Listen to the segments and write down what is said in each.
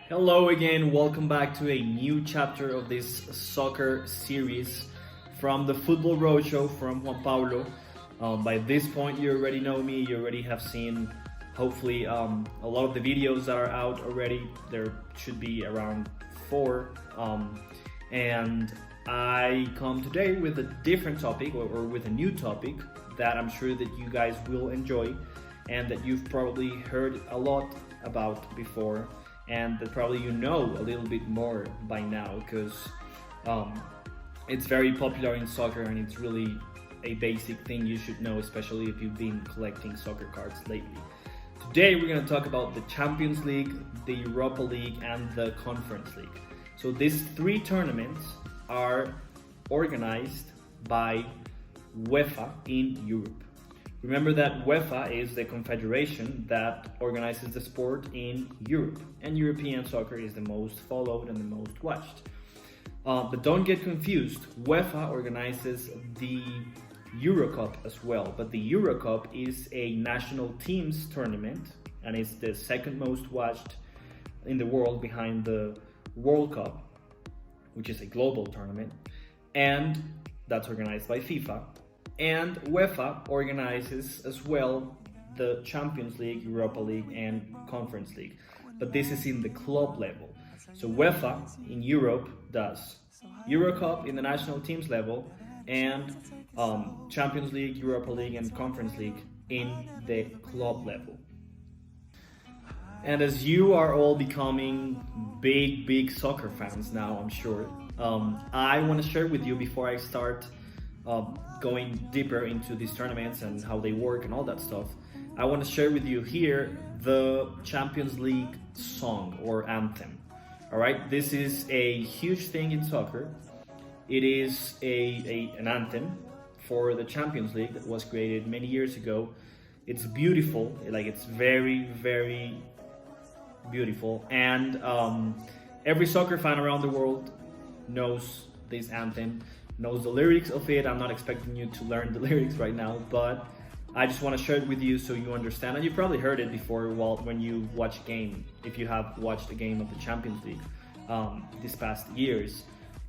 Hello again, welcome back to a new chapter of this soccer series from the Football Roadshow from Juan Paulo. By this point, you already know me, you already have seen hopefully a lot of the videos that are out already. There should be around 4. And I come today with a different topic or with a new topic that I'm sure that you guys will enjoy and that you've probably heard a lot about before, and that probably you know a little bit more by now because it's very popular in soccer and it's really a basic thing you should know, especially if you've been collecting soccer cards lately. Today we're going to talk about the Champions League, the Europa League and the Conference League. So these 3 tournaments are organized by UEFA in Europe. Remember that UEFA is the confederation that organizes the sport in Europe, and European soccer is the most followed and the most watched. But don't get confused, UEFA organizes the Euro Cup as well, but the Euro Cup is a national teams tournament and it's the second most watched in the world behind the World Cup, which is a global tournament, and that's organized by FIFA. And UEFA organizes as well the Champions League, Europa League and Conference League. But this is in the club level. So UEFA in Europe does Euro Cup in the national teams level and Champions League, Europa League and Conference League in the club level. And as you are all becoming big soccer fans now, I'm sure, I want to share with you before I start going deeper into these tournaments and how they work and all that stuff, I want to share with you here the Champions League song or anthem. Alright, this is a huge thing in soccer. It is an anthem for the Champions League that was created many years ago. It's beautiful, like it's very beautiful, and every soccer fan around the world knows this anthem, knows the lyrics of it. I'm not expecting you to learn the lyrics right now, but I just want to share it with you so you understand. And you probably heard it before when you watch a game, if you have watched a game of the Champions League these past years.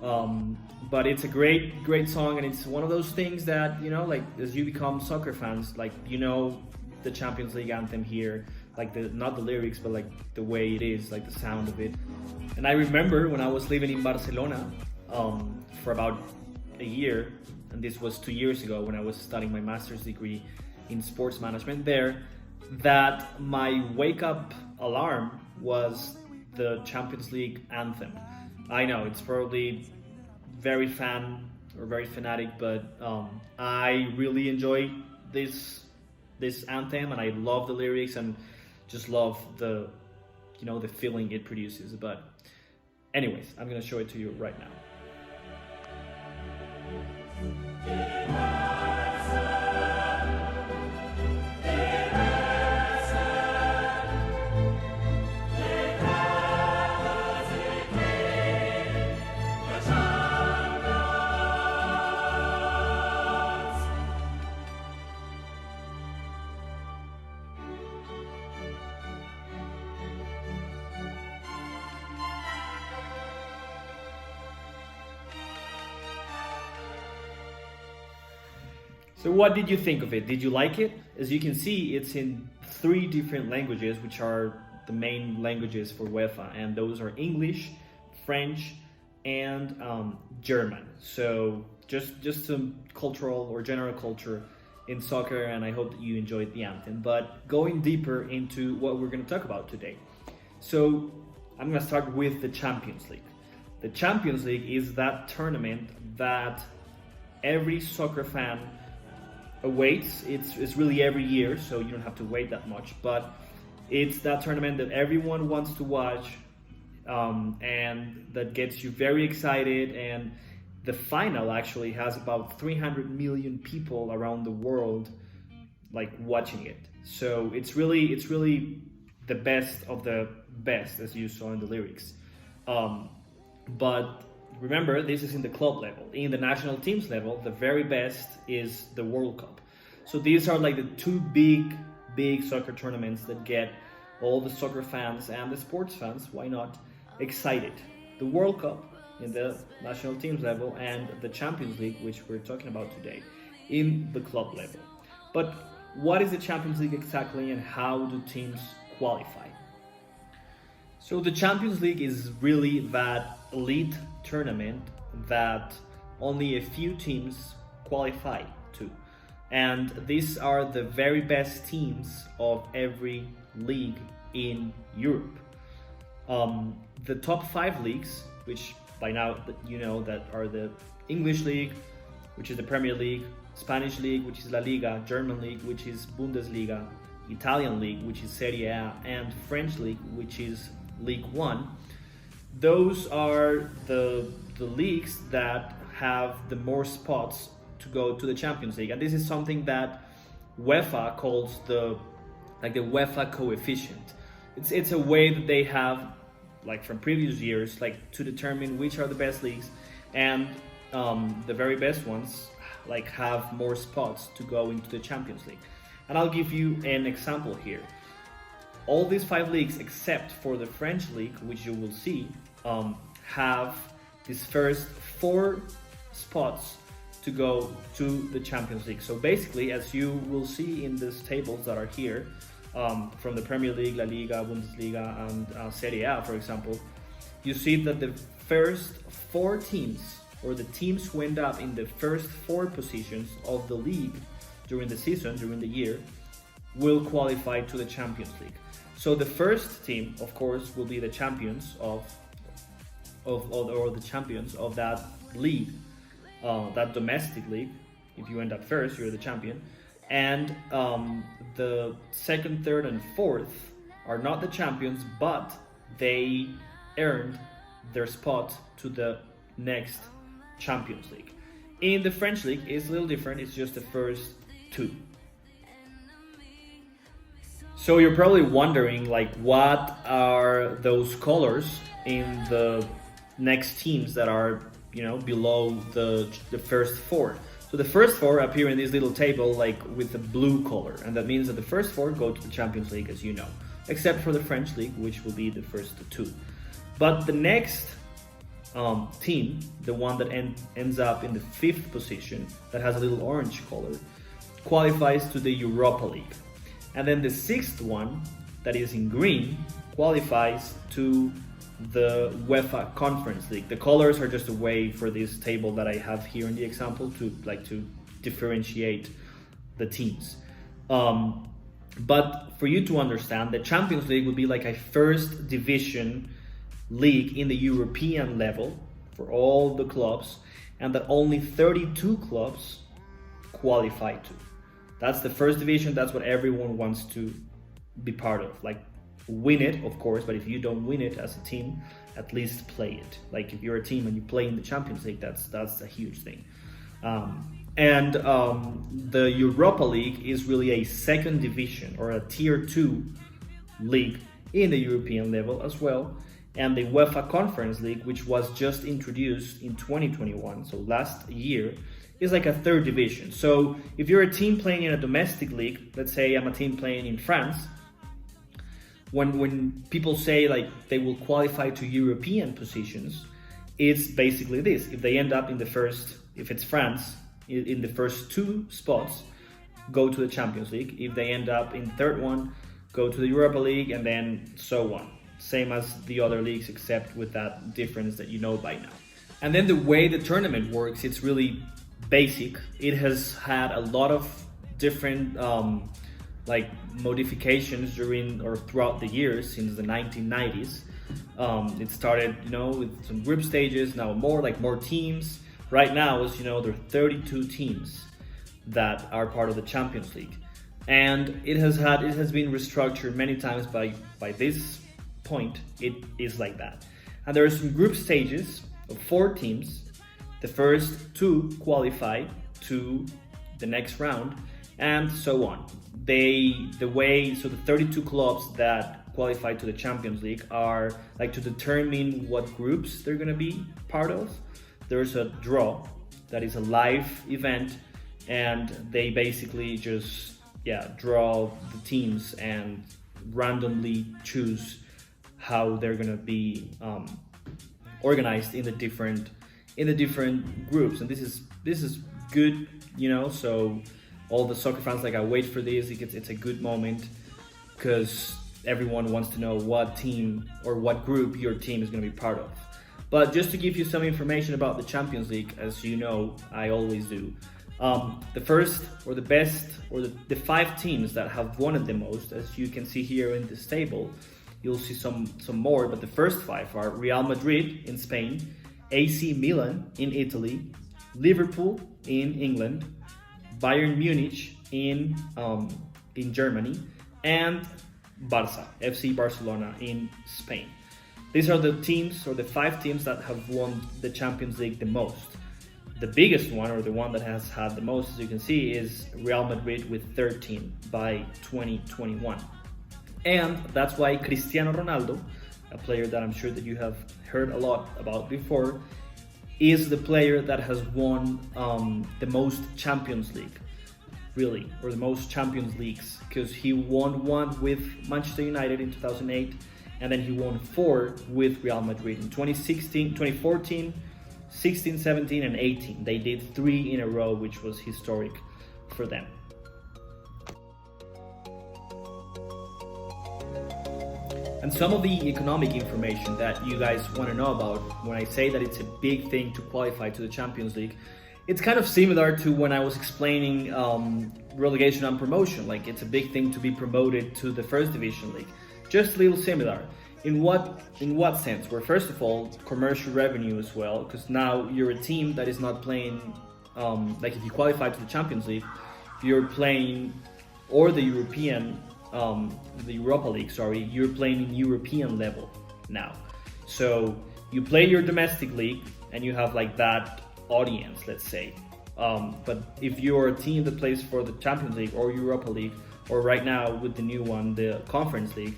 But it's a great song, and it's one of those things that, you know, like as you become soccer fans, like, you know, the Champions League anthem here, like not the lyrics, but like the way it is, like the sound of it. And I remember when I was living in Barcelona for about a year, and this was 2 years ago when I was studying my master's degree in sports management there, that my wake up alarm was the Champions League anthem. I know it's probably very fanatic, but I really enjoy this anthem, and I love the lyrics and just love the feeling it produces. But anyways, I'm gonna show it to you right now. So what did you think of it? Did you like it? As you can see, it's in 3 different languages, which are the main languages for UEFA, and those are English, French, and German. So just some cultural or general culture in soccer, and I hope that you enjoyed the anthem. But going deeper into what we're going to talk about today. So I'm going to start with the Champions League. The Champions League is that tournament that every soccer fan awaits. It's really every year, so you don't have to wait that much, but it's that tournament that everyone wants to watch, and that gets you very excited. And the final actually has about 300 million people around the world like watching it. So it's really the best of the best, as you saw in the lyrics. But remember, this is in the club level. In the national teams level, the very best is the World Cup. So these are like the 2 big big soccer tournaments that get all the soccer fans and the sports fans, why not, excited. The World Cup in the national teams level and the Champions League, which we're talking about today, in the club level. But what is the Champions League exactly, and how do teams qualify? So the Champions League is really that elite tournament that only a few teams qualify to. And these are the very best teams of every league in Europe. The top 5 leagues, which by now you know that are the English League, which is the Premier League, Spanish League, which is La Liga, German League, which is Bundesliga, Italian League, which is Serie A, and French League, which is League One. Those are the leagues that have the more spots to go to the Champions League, and this is something that UEFA calls the UEFA coefficient. It's a way that they have, like from previous years, like to determine which are the best leagues, and the very best ones like have more spots to go into the Champions League. And I'll give you an example here. All these 5 leagues, except for the French league, which you will see, have these first 4 spots to go to the Champions League. So basically, as you will see in these tables that are here, from the Premier League, La Liga, Bundesliga, and Serie A, for example, you see that the first 4 teams, or the teams who end up in the first 4 positions of the league during the season, during the year, will qualify to the Champions League. So the first team, of course, will be the champions or the champions of that league, that domestic league. If you end up first, you're the champion. And the second, third, and fourth are not the champions, but they earned their spot to the next Champions League. In the French league, it's a little different. It's just the first 2. So you're probably wondering, like, what are those colors in the next teams that are, below the first 4? So the first 4 appear in this little table, like with the blue color, and that means that the first 4 go to the Champions League, as you know, except for the French league, which will be the first 2. But the next team, the one that ends up in the 5th position, that has a little orange color, qualifies to the Europa League. And then the 6th one, that is in green, qualifies to the UEFA Conference League. The colors are just a way for this table that I have here in the example to differentiate the teams. But for you to understand, the Champions League would be like a first division league in the European level for all the clubs, and that only 32 clubs qualify to. That's the first division. That's what everyone wants to be part of. Like, win it, of course, but if you don't win it as a team, at least play it. Like, if you're a team and you play in the Champions League, that's a huge thing. The Europa League is really a second division or a tier 2 league in the European level as well. And the UEFA Conference League, which was just introduced in 2021, so last year, is like a third division. So if you're a team playing in a domestic league, let's say I'm a team playing in France, when people say like they will qualify to European positions, it's basically this. If they end up in the first, if it's France, in the first 2 spots, go to the Champions League. If they end up in the third one, go to the Europa League, and then so on. Same as the other leagues, except with that difference that you know by now. And then the way the tournament works, it's really basic. It has had a lot of different modifications during or throughout the years since the 1990s. It started, with some group stages, now more teams. Right now, as you know, there are 32 teams that are part of the Champions League. And it has been restructured many times by this point. It is like that. And there are some group stages of 4 teams. The first 2 qualify to the next round, and so on. The 32 clubs that qualify to the Champions League are like to determine what groups they're gonna be part of. There's a draw that is a live event, and they basically just draw the teams and randomly choose how they're gonna be organized in the different groups. And this is good, so all the soccer fans, like, I wait for this. It's a good moment because everyone wants to know what team or what group your team is going to be part of. But just to give you some information about the Champions League, as you know, I always do, the first or the best or the 5 teams that have won it the most, as you can see here in this table, you'll see some more, but the first 5 are Real Madrid in Spain, AC Milan in Italy, Liverpool in England, Bayern Munich in Germany, and Barça, FC Barcelona in Spain. These are the teams, or the 5 teams, that have won the Champions League the most. The biggest one, or the one that has had the most, as you can see, is Real Madrid with 13 by 2021. And that's why Cristiano Ronaldo, a player that I'm sure that you have heard a lot about before, is the player that has won the most Champions League, really, or the most Champions Leagues, because he won 1 with Manchester United in 2008, and then he won 4 with Real Madrid in 2016, 2014, 16, 17, and 18. They did 3 in a row, which was historic for them. And some of the economic information that you guys want to know about, when I say that it's a big thing to qualify to the Champions League, it's kind of similar to when I was explaining relegation and promotion. Like, it's a big thing to be promoted to the First Division League. Just a little similar. In what sense? Where, first of all, commercial revenue as well, because now you're a team that is not playing, like, if you qualify to the Champions League, you're playing, or the Europa League, you're playing in European level now. So you play your domestic league and you have like that audience, let's say. But if you're a team that plays for the Champions League or Europa League, or right now with the new one, the Conference League,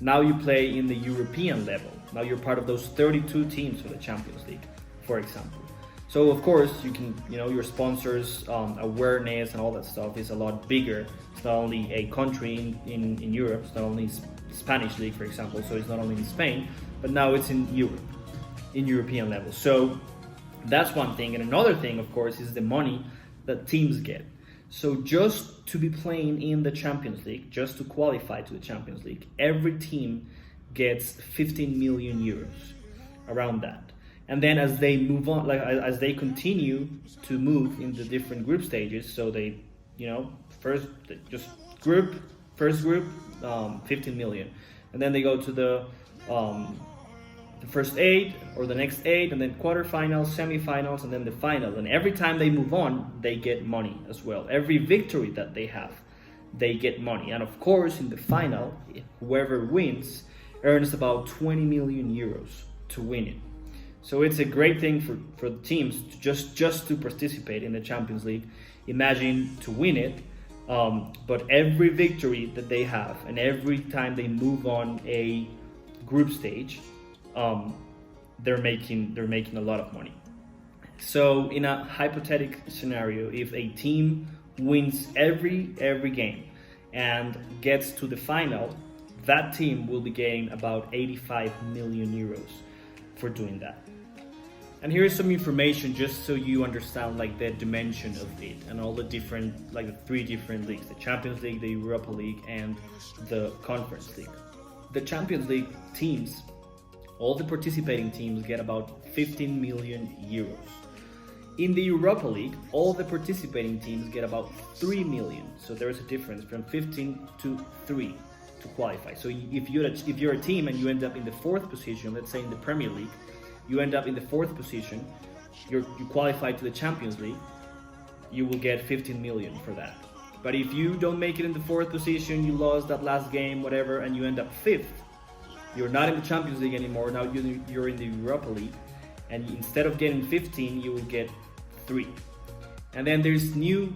now you play in the European level. Now you're part of those 32 teams for the Champions League, for example. So of course you can, your sponsors, awareness and all that stuff is a lot bigger. It's not only a country in Europe, it's not only Spanish league, for example, so it's not only in Spain, but now it's in Europe, in European level. So that's one thing. And another thing, of course, is the money that teams get. So just to be playing in the Champions League, just to qualify to the Champions League, every team gets 15 million euros, around that. And then as they move on, like as they continue to move in the different group stages, so they, first group, 15 million. And then they go to the first 8 or the next 8, and then quarterfinals, semifinals, and then the final. And every time they move on, they get money as well. Every victory that they have, they get money. And of course, in the final, whoever wins earns about 20 million euros to win it. So it's a great thing for the teams to just to participate in the Champions League. Imagine to win it, but every victory that they have and every time they move on a group stage, they're making a lot of money. So in a hypothetical scenario, if a team wins every game and gets to the final, that team will be getting about 85 million euros for doing that. And here's some information just so you understand like the dimension of it and all the different, like the 3 different leagues: the Champions League, the Europa League, and the Conference League. The Champions League teams, all the participating teams, get about 15 million euros. In the Europa League, all the participating teams get about 3 million. So there's a difference from 15 to 3 to qualify. So if you're a team and you end up in the 4th position, let's say in the Premier League, you end up in the 4th position, you qualify to the Champions League, you will get 15 million for that. But if you don't make it in the 4th position, you lost that last game, whatever, and you end up 5th, you're not in the Champions League anymore, now you're in the Europa League, and instead of getting 15, you will get 3. And then there's new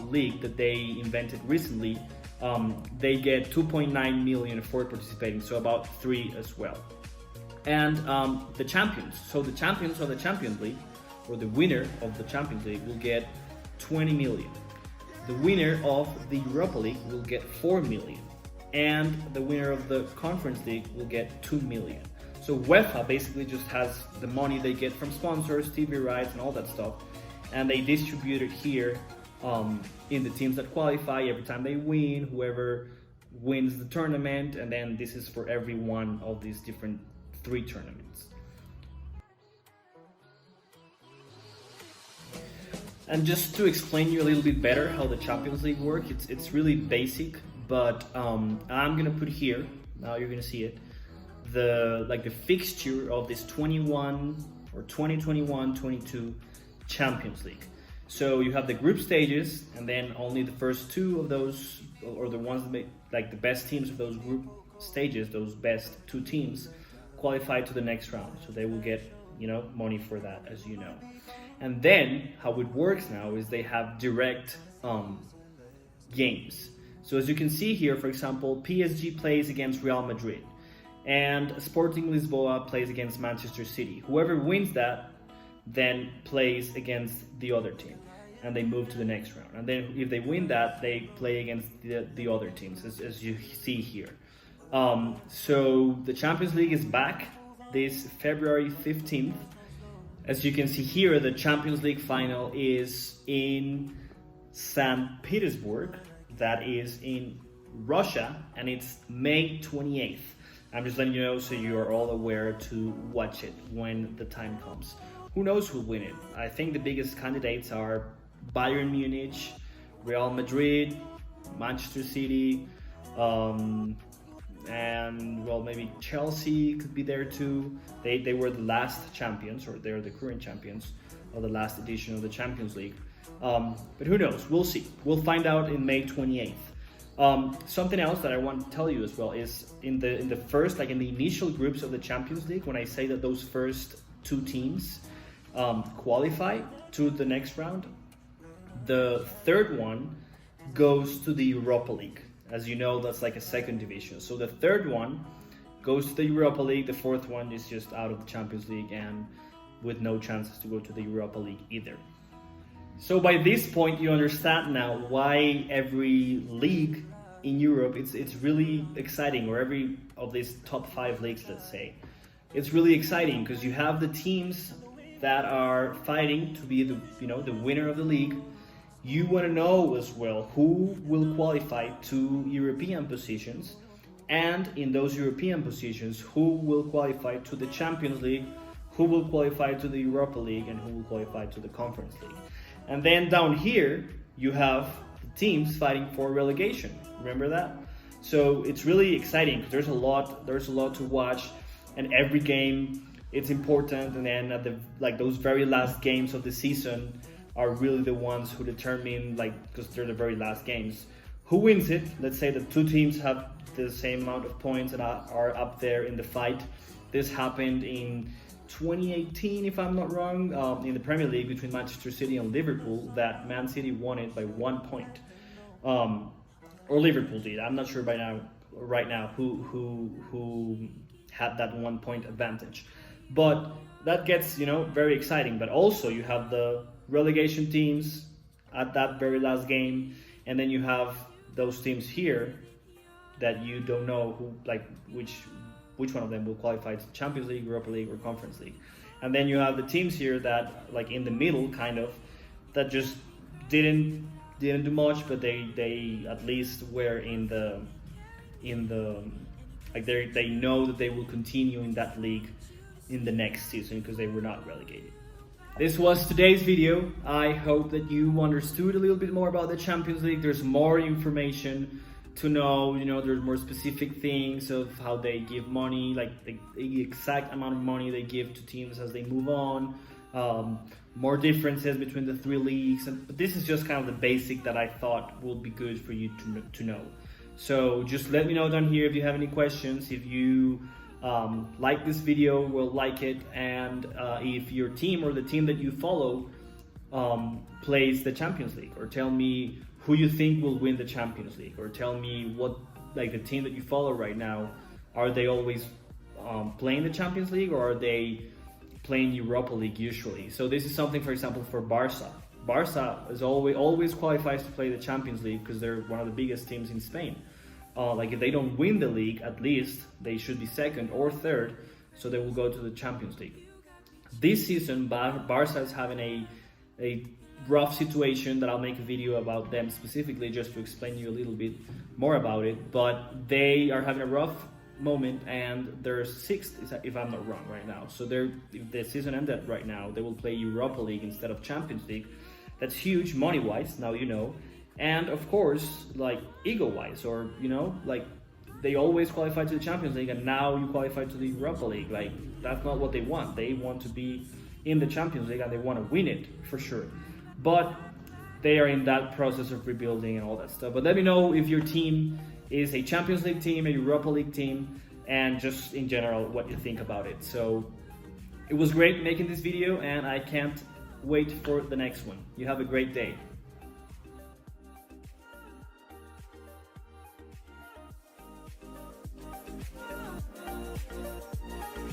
league that they invented recently. They get 2.9 million for participating, so about 3 as well. And the champions, so the champions of the Champions League, or the winner of the Champions League, will get 20 million. The winner of the Europa League will get 4 million, and the winner of the Conference League will get 2 million. So UEFA basically just has the money they get from sponsors, TV rights, and all that stuff, and they distribute it here in the teams that qualify every time they win, whoever wins the tournament, and then this is for every one of these different 3 tournaments. And just to explain you a little bit better how the Champions League works, it's really basic, but I'm gonna put here, now you're gonna see it, the fixture of this 21 or 2021-22 Champions League. So you have the group stages, and then only the first 2 of those, or the ones that make like the best teams of those group stages, those best 2 teams, qualify to the next round. So they will get, you know, money for that, as you know. And then how it works now is they have direct games. So as you can see here, for example, PSG plays against Real Madrid, and Sporting Lisboa plays against Manchester City. Whoever wins that then plays against the other team, and they move to the next round. And then if they win that, they play against the other teams, as you see here. So the Champions League is back this February 15th. As you can see here, the Champions League final is in St. Petersburg, that is in Russia, and it's May 28th. I'm just letting you know so you are all aware to watch it when the time comes. Who knows who'll win it? I think the biggest candidates are Bayern Munich, Real Madrid, Manchester City, and well, maybe Chelsea could be there too. They were the last champions, or they're the current champions of the last edition of the Champions League. But who knows? We'll see. We'll find out in May 28th. Something else that I want to tell you as well is in the first, like in the initial groups of the Champions League, when I say that those first 2 teams qualify to the next round, the third one goes to the Europa League. As you know, that's like a second division. So the third one goes to the Europa League. The fourth one is just out of the Champions League and with no chances to go to the Europa League either. So by this point, you understand now why every league in Europe, it's really exciting, or every of these top 5 leagues, let's say. It's really exciting because you have the teams that are fighting to be the winner of the league. You want to know as well who will qualify to European positions, and in those European positions, who will qualify to the Champions League, who will qualify to the Europa League, and who will qualify to the Conference League. And then down here, you have the teams fighting for relegation. Remember that? So it's really exciting because there's a lot to watch, and every game it's important. And then at those very last games of the season are really the ones who determine, because they're the very last games, who wins it. Let's say that 2 teams have the same amount of points and are up there in the fight. This happened in 2018, if I'm not wrong, in the Premier League between Manchester City and Liverpool, that Man City won it by 1 point. Or Liverpool did. I'm not sure right now who had that 1 point advantage. But that gets, very exciting. But also you have the relegation teams at that very last game, and then you have those teams here that you don't know which one of them will qualify to Champions League, Europa League, or Conference League. And then you have the teams here that, in the middle, kind of, that just didn't do much, but they at least were in the they know that they will continue in that league in the next season because they were not relegated. This was today's video. I hope that you understood a little bit more about the Champions League. There's more information to know, there's more specific things of how they give money, like the exact amount of money they give to teams as they move on, more differences between the 3 leagues. But this is just kind of the basic that I thought will be good for you to know. So just let me know down here if you have any questions. If you like this video, will like it, and if your team or the team that you follow plays the Champions League, or tell me who you think will win the Champions League, or tell me what, the team that you follow right now, are they always playing the Champions League, or are they playing Europa League usually? So this is something, for example, for Barca. Barca is always qualifies to play the Champions League because they're one of the biggest teams in Spain. Like if they don't win the league, at least they should be second or third, so they will go to the Champions League. This season, Barca is having a rough situation that I'll make a video about them specifically just to explain you a little bit more about it. But they are having a rough moment and they're sixth, if I'm not wrong, right now. So if the season ended right now, they will play Europa League instead of Champions League. That's huge money-wise, now you know. And of course, like ego-wise, or like they always qualify to the Champions League and now you qualify to the Europa League. Like that's not what they want. They want to be in the Champions League and they want to win it for sure. But they are in that process of rebuilding and all that stuff. But let me know if your team is a Champions League team, a Europa League team, and just in general what you think about it. So it was great making this video and I can't wait for the next one. You have a great day.